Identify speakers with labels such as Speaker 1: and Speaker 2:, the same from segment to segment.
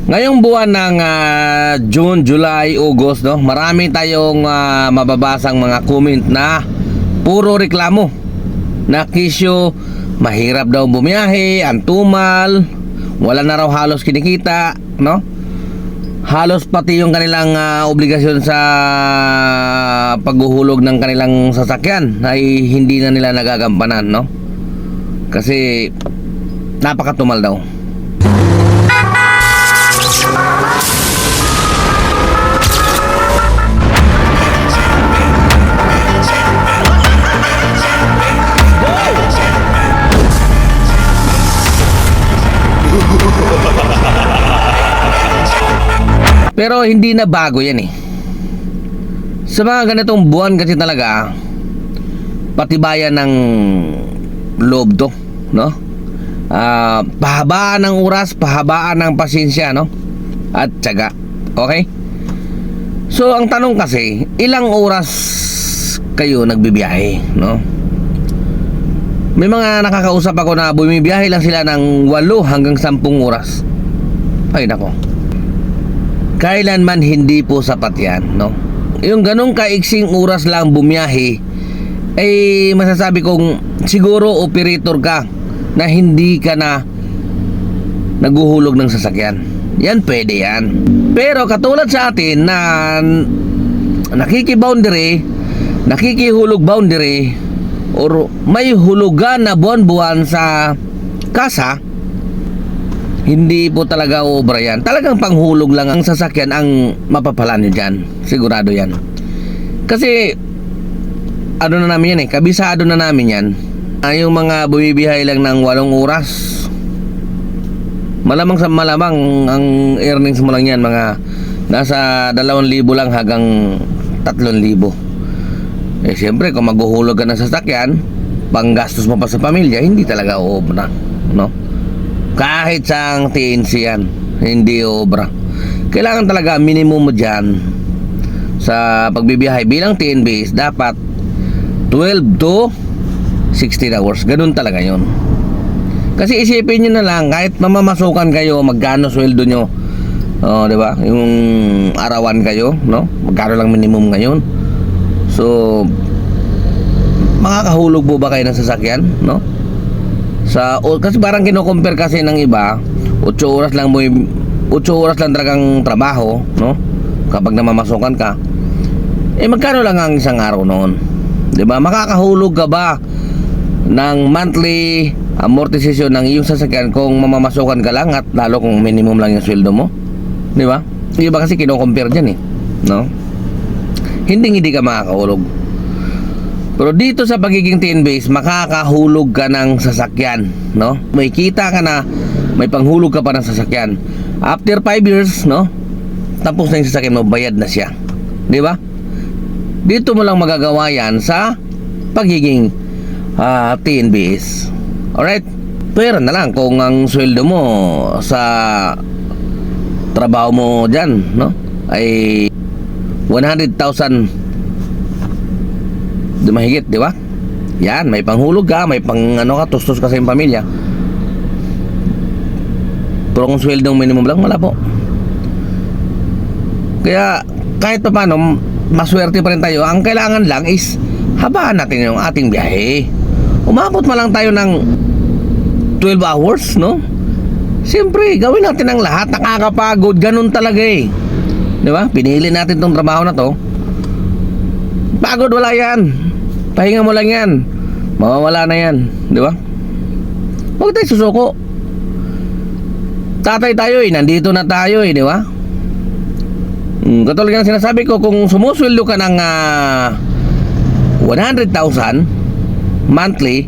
Speaker 1: Ngayong buwan ng June, July, August, no, marami tayong mababasang mga comment na puro reklamo. Na kisyo, mahirap daw bumiyahe, antumal, wala na raw halos kinikita, no? Halos pati yung kanilang obligasyon sa paghuhulog ng kanilang sasakyan ay hindi na nila nagagampanan, no? Kasi napakatumal daw. Pero hindi na bago yan eh. Sa mga ganitong buwan kasi talaga patibayan ng loob to, no? Pahabaan ng oras, pahabaan ng pasensya, no? At tiyaga. Okay? So ang tanong kasi, ilang oras kayo nagbibiyahe, no? May mga nakakausap ako na bumibiyahe lang sila ng 8 hanggang 10 oras. Ay nako, kailanman hindi po sapat yan, no? Yung ganong kaiksing oras lang bumiyahe, ay masasabi kong siguro operator ka na hindi ka na naguhulog ng sasakyan. Yan, pwede yan. Pero katulad sa atin na nakikiboundary, nakikihulog boundary, or may hulugan na buwan-buwan sa kasa, hindi po talaga uubra yan. Talagang panghulog lang ang sasakyan ang mapapala nyo dyan. Sigurado yan. Kasi ano na namin yan eh, kabisado na namin yan. Yung mga bumibiyahe lang ng 8 oras, malamang sa malamang ang earnings mo lang yan mga nasa 2,000 lang hanggang 3,000. Eh siyempre kung maghuhulog ka ng sasakyan, panggastos mo pa sa pamilya, hindi talaga uubra, no? Kahit sa TNC yan, hindi obra. Kailangan talaga minimum mo dyan sa pagbibiyahe bilang TNBs, dapat 12 to 16 hours. Ganun talaga yon. Kasi isipin nyo na lang, kahit mamamasukan kayo, magkano sweldo nyo, di ba? Yung arawan kayo, no? Magkano lang minimum ngayon. So makakahulog po ba kayo ng sasakyan, no? Kasi parang kino-compare kasi ng iba, 8 oras lang talagang trabaho, no? Kapag namamasukan ka, eh magkano lang ang isang araw noon? 'Di ba? Makakahulog ka ba ng monthly amortization ng iyong sasakyan kung mamamasukan ka lang, at lalo kung minimum lang yung sweldo mo? 'Di ba? Iba kasi kino-compare diyan eh, no? Hindi ka makakahulog. Pero dito sa pagiging TN-base, makakahulog ka ng sasakyan, no? May kita ka na, may panghulog ka pa ng sasakyan. After 5 years, no? Tapos na yung sasakyan mo, bayad na siya. Di ba? Dito mo lang magagawa yan sa pagiging TN-base. Alright? Pero na lang kung ang sweldo mo sa trabaho mo dyan, no? Ay 100,000 di mahigit, di ba? Yan, may panghulog ka, may tustos ka sa iyong pamilya. Pero kung sweldong minimum lang, wala po. Kaya kahit pa paano, maswerte pa rin tayo. Ang kailangan lang is habaan natin yung ating biyahe. Umabot man lang tayo ng 12 hours, no? Siyempre, gawin natin ang lahat. Nakakapagod, ganun talaga eh. Di ba? Pinili natin tong trabaho na to. Pagod, wala yan. Pahinga mo lang yan, mawawala na yan. Di ba? Huwag tayo susuko. Tatay tayo eh, nandito na tayo eh, di ba? Katulad ng sinasabi ko, kung sumusweldo ka ng 100,000 monthly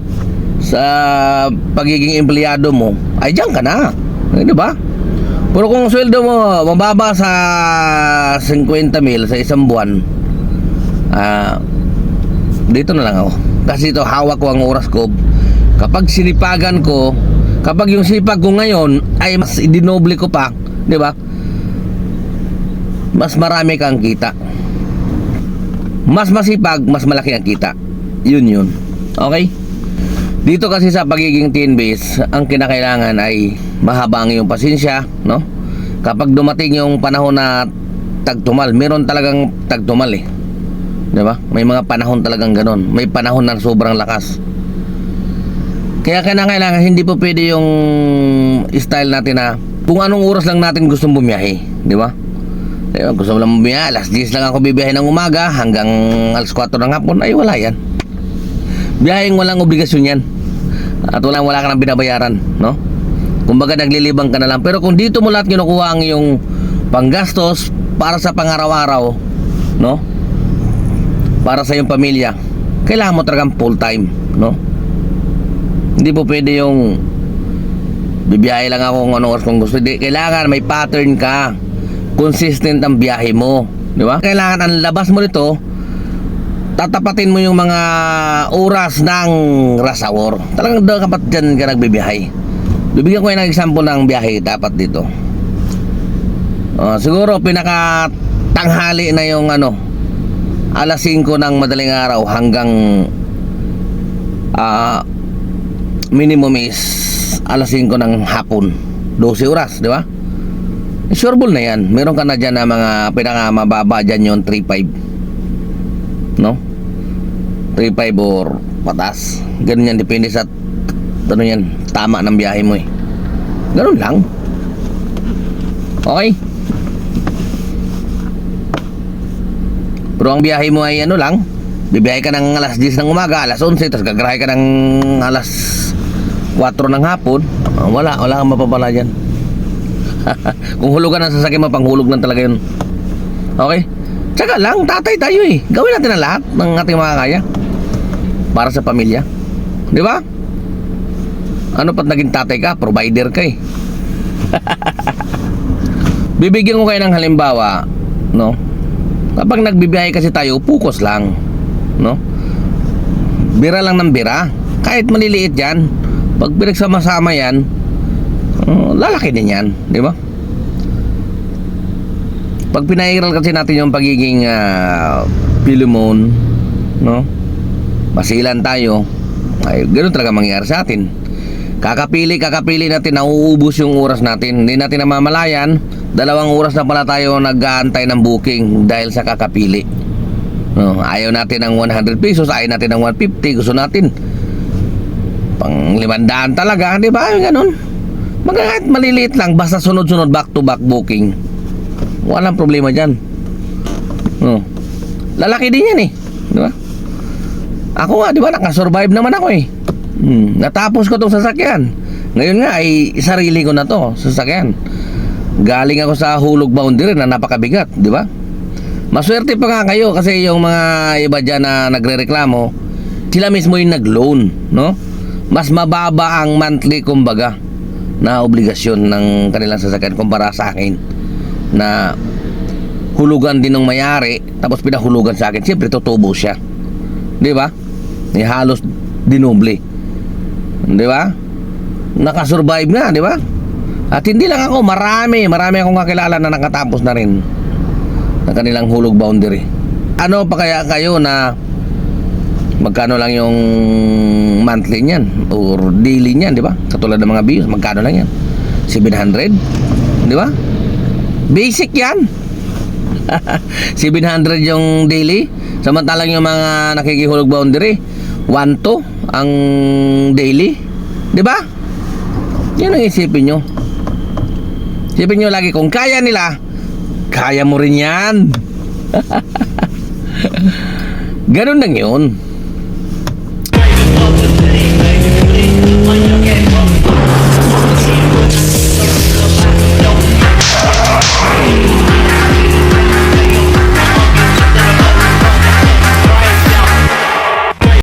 Speaker 1: sa pagiging empleyado mo, ay diyan ka na, di ba? Pero kung sweldo mo mababa sa 50,000 sa isang buwan, dito na lang ako. Kasi ito, hawak ko ang oras ko. Kapag sinipagan ko, kapag yung sipag ko ngayon ay mas idinoble ko pa, di ba? Mas marami kang kita. Mas masipag, mas malaki ang kita. Yun. Okay? Dito kasi sa pagiging TN-base, ang kinakailangan ay mahaba ang iyong pasensya, no? kapag dumating yung panahon na tagtumal, meron talagang tagtumal eh. Di ba? May mga panahon talagang ganon. May panahon na sobrang lakas. Kaya kailangan hindi po pwede yung style natin na kung anong oras lang natin gustong bumiyahe. Di ba? Diba? Gusto mo lang bumiyahe, alas 10 lang ako bibiyahe ng umaga hanggang alas 4 ng hapon. Ay wala yan. Biyaheng walang obligasyon yan. At wala ka nang binabayaran, no? Kumbaga naglilibang ka na lang. Pero kung dito mo lahat kinukuha ang yung panggastos para sa pangaraw-araw, no? Para sa iyong pamilya, kailangan mo talagang full time, no? Hindi po pwede yung bibiyahe lang ako kung anong oras kong gusto. Hindi, kailangan may pattern ka. Consistent ang biyahe mo, di ba? Kailangan ang labas mo nito, tatapatin mo yung mga oras ng rush hour. Talagang dapat dyan ka nagbibiyahe. Bibigyan ko kayo ng example ng biyahe dapat dito. Siguro pinaka tanghali na yung alas 5 ng madaling araw hanggang minimum is alas 5 ng hapon, 12 oras, di ba? Sureball na yan. Meron ka na dyan na mga pinaka mababa dyan yung 3.5, no? 3.5 or patas. Ganun yan, depende sa yan, tama ng biyahe mo eh. Ganun lang. Okay? Pero ang biyahe mo ay lang, bibiyahe ka ng alas 10 ng umaga, alas 11, tapos gagrahe ka ng alas 4 ng hapon, wala kang mapapala dyan. Kung hulugan ang sasakyan mo, panghulog lang talaga yun. Okay? Tsaka lang, tatay tayo eh. Gawin natin ang lahat ng ating makakaya para sa pamilya. Di ba? Ano pat naging tatay ka? Provider ka eh. Bibigyan ko kayo ng halimbawa, no? Kapag nagbibiyahe kasi tayo, focus lang, no? Bira lang ng bira. Kahit maliliit yan, pag pinagsama-sama yan, lalaki din yan, di ba? Pag pinairal kasi natin yung pagiging Pilimon, no? Basilan tayo, ay ganoon talaga mangyayari sa atin. Kakapili natin, nauubos yung oras natin. Hindi natin namamalayan, 2 oras na pala tayo nag-aantay ng booking dahil sa kakapili. No, ayaw natin ng 100 pesos, ayaw natin ng 150, gusto natin pang 500 talaga, di ba? Yung ganun. Kahit maliliit lang, basta sunod-sunod back to back booking, walang problema dyan. No. Lalaki din yan eh, di ba? Ako nga, di ba, nakasurvive naman ako eh. Natapos ko tong sasakyan. Ngayon nga ay sarili ko na to sasakyan. Galing ako sa hulog boundary na napakabigat, di ba? Maswerte pa nga kayo kasi yung mga iba dyan na nagrereklamo, sila mismo yung nag-loan, no? Mas mababa ang monthly kumbaga na obligasyon ng kanilang sasakyan kumpara sa akin na hulugan din ng mayari tapos pinahulugan sa akin. Siyempre tutubo siya, di ba? Halos dinoble, di ba? Nakasurvive nga, di ba? At hindi lang ako, marami akong kakilala na nakatapos na rin ng kanilang hulog boundary. Ano pa kaya kayo na magkano lang yung monthly niyan or daily niyan, di ba? Katulad ng mga bills, magkano lang yan? 700, di ba? Basic yan. 700 yung daily. Samantalang yung mga nakikihulog boundary 1-2 ang daily, di ba? Yan ang isipin nyo. Isipin nyo lagi, kung kaya nila, kaya mo rin yan. Ganun lang yun.